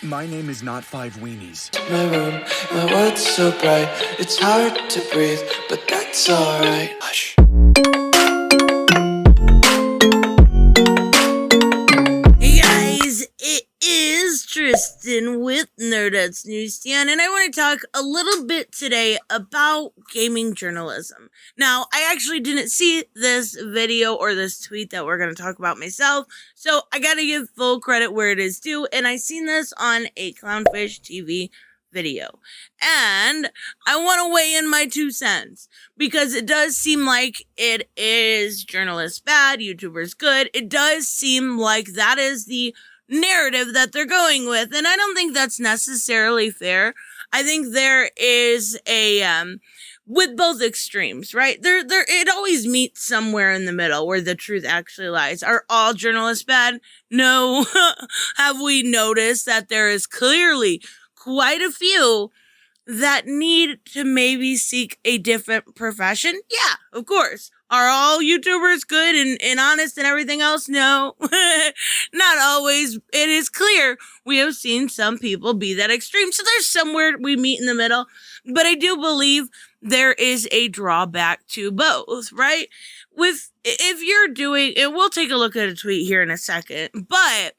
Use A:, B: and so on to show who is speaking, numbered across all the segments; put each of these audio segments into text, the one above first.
A: My name is not Five Weenies.
B: My room, my world's so bright, it's hard to breathe, but that's alright. Hush.
C: Hey guys, it is Tristan with Nerdette's Newsstand, and I want to talk a little bit today about gaming journalism. Now, I actually didn't see this video or this tweet that we're going to talk about myself, so I gotta give full credit where it is due, and I seen this on a Clownfish TV video. And I want to weigh in my 2 cents, because it does seem like it is journalists bad, YouTubers good. It does seem like that is the narrative that they're going with, and I don't think that's necessarily fair. I think there is a with both extremes, right? It always meets somewhere in the middle where the truth actually lies. Are all journalists bad? No. Have we noticed that there is clearly quite a few that need to maybe seek a different profession? Yeah, of course. Are all YouTubers good and honest and everything else? No, not always. It is clear we have seen some people be that extreme. So there's somewhere we meet in the middle. But I do believe there is a drawback to both, right? If you're doing, and we'll take a look at a tweet here in a second, but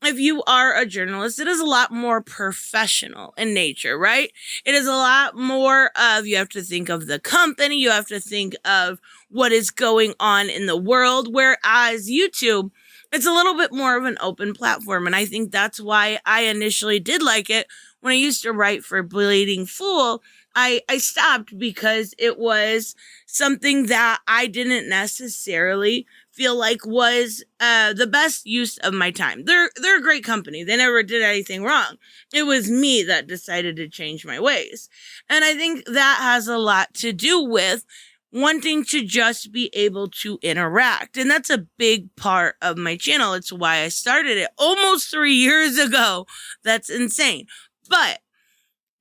C: if you are a journalist, it is a lot more professional in nature, right? It is a lot more of, you have to think of the company, you have to think of what is going on in the world, whereas YouTube, it's a little bit more of an open platform, and I think that's why I initially did like it. When I used to write for Bleeding Fool, I stopped because it was something that I didn't necessarily feel like was the best use of my time. They're a great company. They never did anything wrong. It was me that decided to change my ways. And I think that has a lot to do with wanting to just be able to interact. And that's a big part of my channel. It's why I started it almost 3 years ago. That's insane. But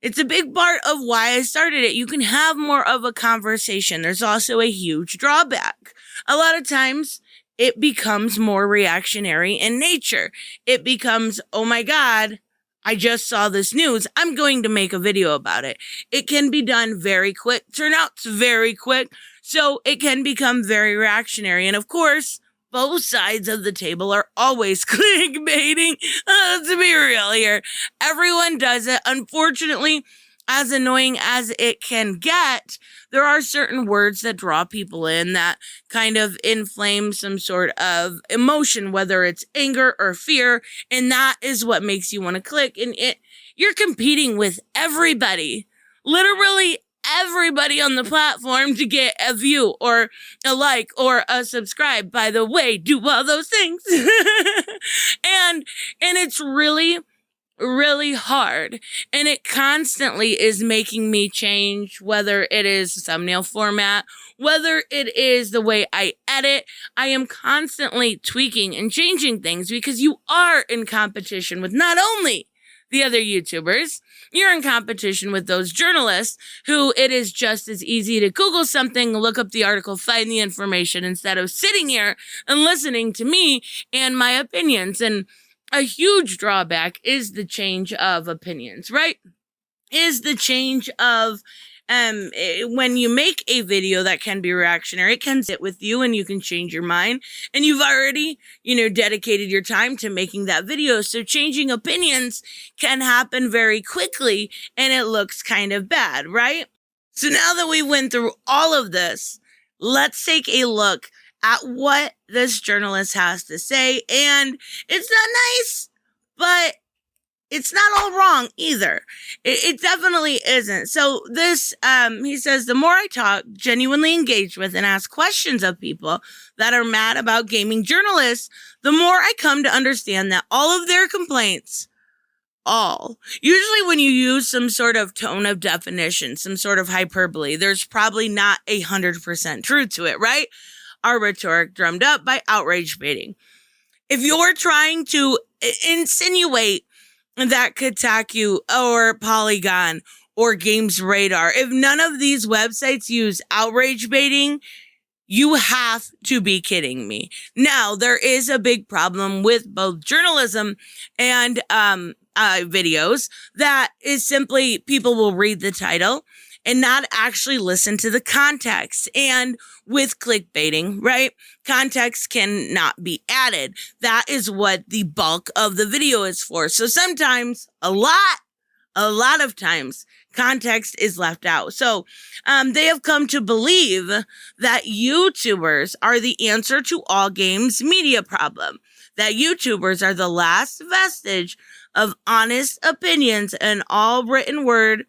C: it's a big part of why I started it. You can have more of a conversation. There's also a huge drawback. A lot of times it becomes more reactionary in nature. It becomes, oh my God, I just saw this news. I'm going to make a video about it. It can be done very quick, turnouts very quick. So it can become very reactionary. And of course, both sides of the table are always clickbaiting. Let's be real here. Everyone does it. Unfortunately, as annoying as it can get, there are certain words that draw people in that kind of inflame some sort of emotion, whether it's anger or fear, and that is what makes you want to click. And you're competing with everybody, literally everybody on the platform, to get a view or a like or a subscribe. By the way, do all those things. and it's really hard, and it constantly is making me change, whether it is thumbnail format, whether it is the way I edit. I am constantly tweaking and changing things because you are in competition with not only the other YouTubers, you're in competition with those journalists who it is just as easy to Google something, look up the article, find the information, instead of sitting here and listening to me and my opinions. And a huge drawback is the change of opinions, right? Is the change of, when you make a video that can be reactionary, it can sit with you and you can change your mind. And you've already, dedicated your time to making that video. So changing opinions can happen very quickly and it looks kind of bad, right? So now that we went through all of this, let's take a look at what this journalist has to say. And it's not nice, but it's not all wrong either. It definitely isn't. So this, he says, the more I talk, genuinely engage with, and ask questions of people that are mad about gaming journalists, the more I come to understand that all of their complaints, usually when you use some sort of tone of definition, some sort of hyperbole, there's probably not 100% truth to it, right? Are rhetoric drummed up by outrage baiting. If you're trying to insinuate that Kotaku or Polygon or Games Radar, if none of these websites use outrage baiting, you have to be kidding me. Now, there is a big problem with both journalism and videos that is simply people will read the title and not actually listen to the context. And with clickbaiting, right? Context cannot be added. That is what the bulk of the video is for. So sometimes, a lot of times, context is left out. So they have come to believe that YouTubers are the answer to all games media problem. That YouTubers are the last vestige of honest opinions, and all written word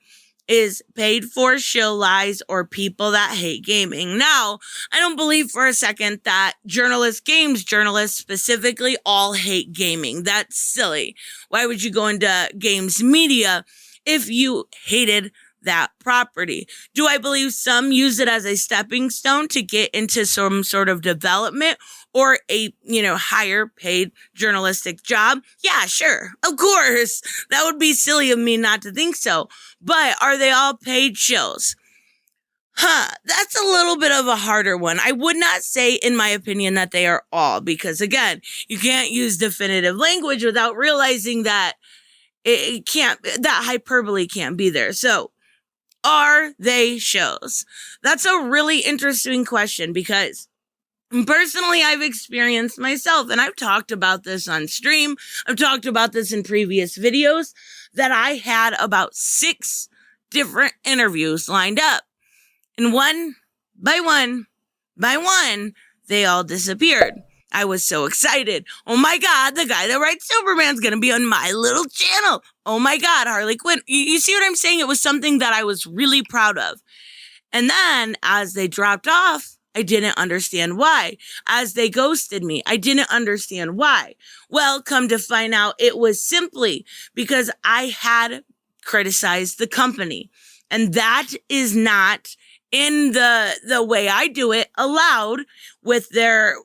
C: is paid for shill lies or people that hate gaming. Now, I don't believe for a second that games journalists specifically all hate gaming. That's silly. Why would you go into games media if you hated that property? Do I believe some use it as a stepping stone to get into some sort of development or a, higher paid journalistic job? Yeah, sure. Of course. That would be silly of me not to think so. But are they all paid shills? That's a little bit of a harder one. I would not say, in my opinion, that they are all, because again, you can't use definitive language without realizing that it can't, that hyperbole can't be there. So, are they shows? That's a really interesting question, because personally, I've experienced myself, and I've talked about this on stream. I've talked about this in previous videos, that I had about 6 different interviews lined up. And one by one, they all disappeared. I was so excited. Oh my God, the guy that writes Superman's going to be on my little channel. Oh my God, Harley Quinn. You see what I'm saying? It was something that I was really proud of. And then as they dropped off, I didn't understand why. As they ghosted me, I didn't understand why. Well, come to find out, it was simply because I had criticized the company. And that is not, in the way I do it, allowed with their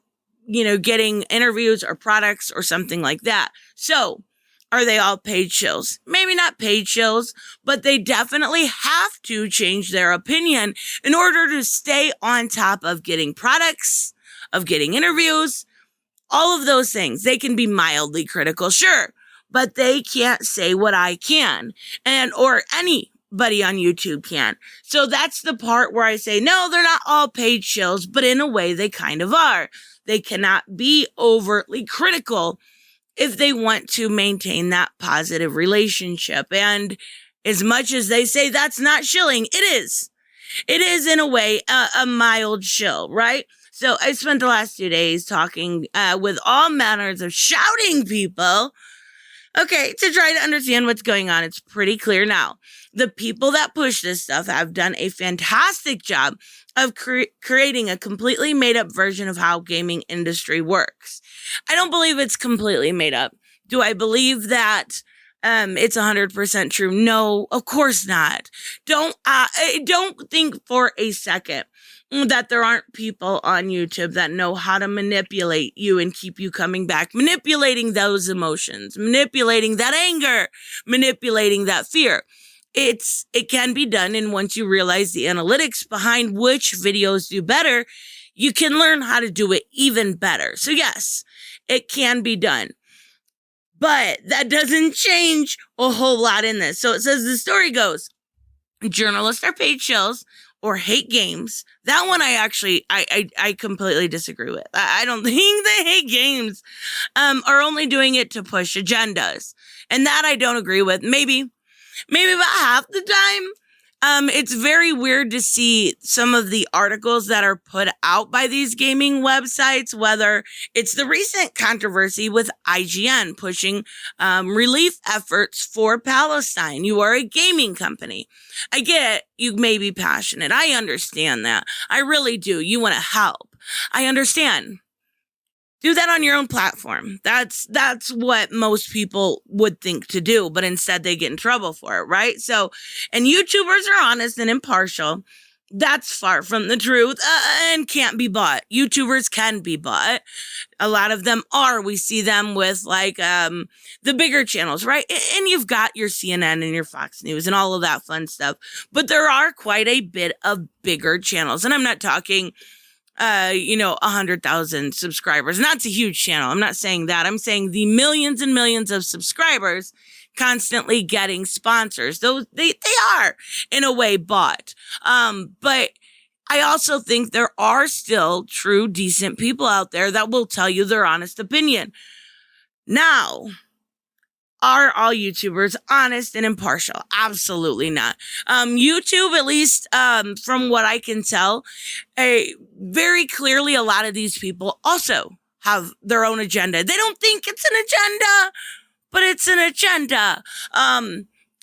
C: getting interviews or products or something like that. So, are they all paid shills? Maybe not paid shills, but they definitely have to change their opinion in order to stay on top of getting products, of getting interviews, all of those things. They can be mildly critical, sure, but they can't say what I can, or anybody on YouTube can. So that's the part where I say, no, they're not all paid shills, but in a way they kind of are. They cannot be overtly critical if they want to maintain that positive relationship. And as much as they say that's not shilling, it is. It is, in a way, a mild shill, right? So I spent the last 2 days talking with all manners of shouting people, okay, to try to understand what's going on. It's pretty clear now. The people that push this stuff have done a fantastic job of creating a completely made-up version of how gaming industry works. I don't believe it's completely made up. Do I believe that it's 100% true? No, of course not. Don't think for a second that there aren't people on YouTube that know how to manipulate you and keep you coming back, manipulating those emotions, manipulating that anger, manipulating that fear. It can be done, and once you realize the analytics behind which videos do better, you can learn how to do it even better. So yes, it can be done. But that doesn't change a whole lot in this. So it says, the story goes, journalists are paid shills or hate games. That one I completely disagree with. I don't think they hate games, are only doing it to push agendas. And that I don't agree with. Maybe about half the time. It's very weird to see some of the articles that are put out by these gaming websites, whether it's the recent controversy with IGN pushing relief efforts for Palestine. You are a gaming company. I get you may be passionate. I understand that. I really do. You want to help. I understand. Do that on your own platform. That's what most people would think to do, but instead they get in trouble for it, right? So, and YouTubers are honest and impartial. That's far from the truth and can't be bought. YouTubers can be bought. A lot of them are. We see them with the bigger channels, right? And you've got your CNN and your Fox News and all of that fun stuff. But there are quite a bit of bigger channels. And I'm not talking 100,000 subscribers. And that's a huge channel. I'm not saying that. I'm saying the millions and millions of subscribers constantly getting sponsors. Those they are in a way bought. But I also think there are still true, decent people out there that will tell you their honest opinion. Now, are all YouTubers honest and impartial? Absolutely not. YouTube, at least from what I can tell, very clearly a lot of these people also have their own agenda. They don't think it's an agenda, but it's an agenda.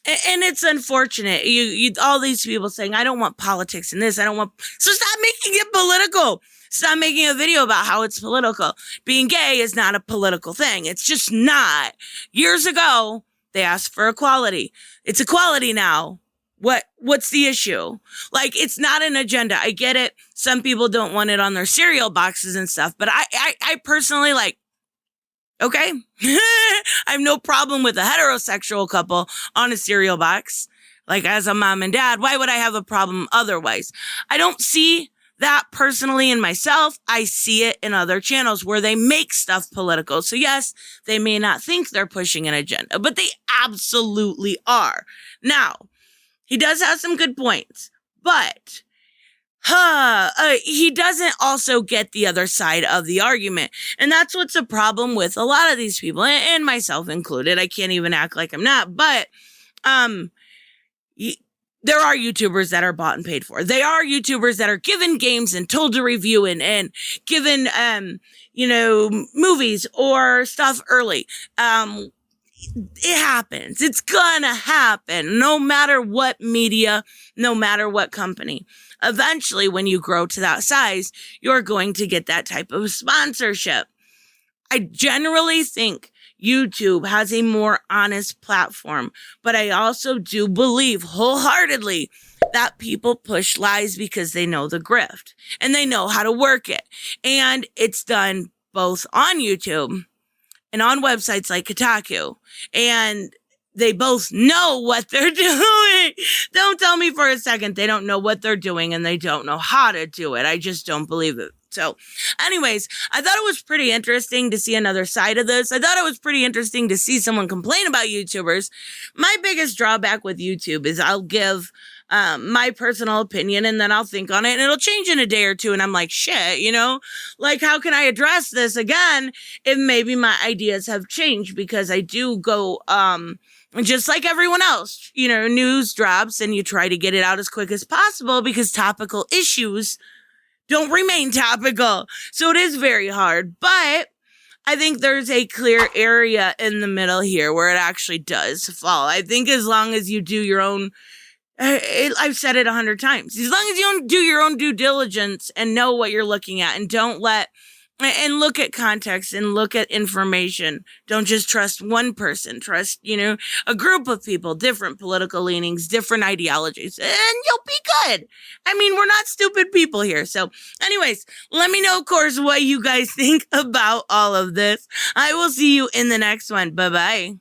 C: And it's unfortunate. You all these people saying, I don't want politics in this. So stop making it political. Stop making a video about how it's political. Being gay is not a political thing. It's just not. Years ago, they asked for equality. It's equality now. What's the issue? Like, it's not an agenda. I get it. Some people don't want it on their cereal boxes and stuff, but I personally okay. I have no problem with a heterosexual couple on a cereal box. Like, as a mom and dad, why would I have a problem otherwise? I don't see that personally in myself. I see it in other channels where they make stuff political. So yes, they may not think they're pushing an agenda, but they absolutely are. Now, he does have some good points, but he doesn't also get the other side of the argument. And that's what's a problem with a lot of these people, and myself included. I can't even act like I'm not, but there are YouTubers that are bought and paid for. They are YouTubers that are given games and told to review and given, movies or stuff early. It happens. It's gonna happen no matter what media, no matter what company. Eventually, when you grow to that size, you're going to get that type of sponsorship. I generally think YouTube has a more honest platform, but I also do believe wholeheartedly that people push lies because they know the grift and they know how to work it. And it's done both on YouTube and on websites like Kotaku. And they both know what they're doing. Don't tell me for a second they don't know what they're doing and they don't know how to do it. I just don't believe it. So anyways, I thought it was pretty interesting to see another side of this. I thought it was pretty interesting to see someone complain about YouTubers. My biggest drawback with YouTube is I'll give my personal opinion and then I'll think on it and it'll change in a day or two. And I'm like, shit, like, how can I address this again if maybe my ideas have changed? Because I do go, just like everyone else, news drops and you try to get it out as quick as possible because topical issues don't remain topical. So it is very hard, but I think there's a clear area in the middle here where it actually does fall. I think as long as you do your own, I've said it 100 times, as long as you don't do your own due diligence and know what you're looking at and and look at context and look at information. Don't just trust one person. Trust, a group of people, different political leanings, different ideologies, and you'll be good. I mean, we're not stupid people here. So anyways, let me know, of course, what you guys think about all of this. I will see you in the next one. Bye-bye.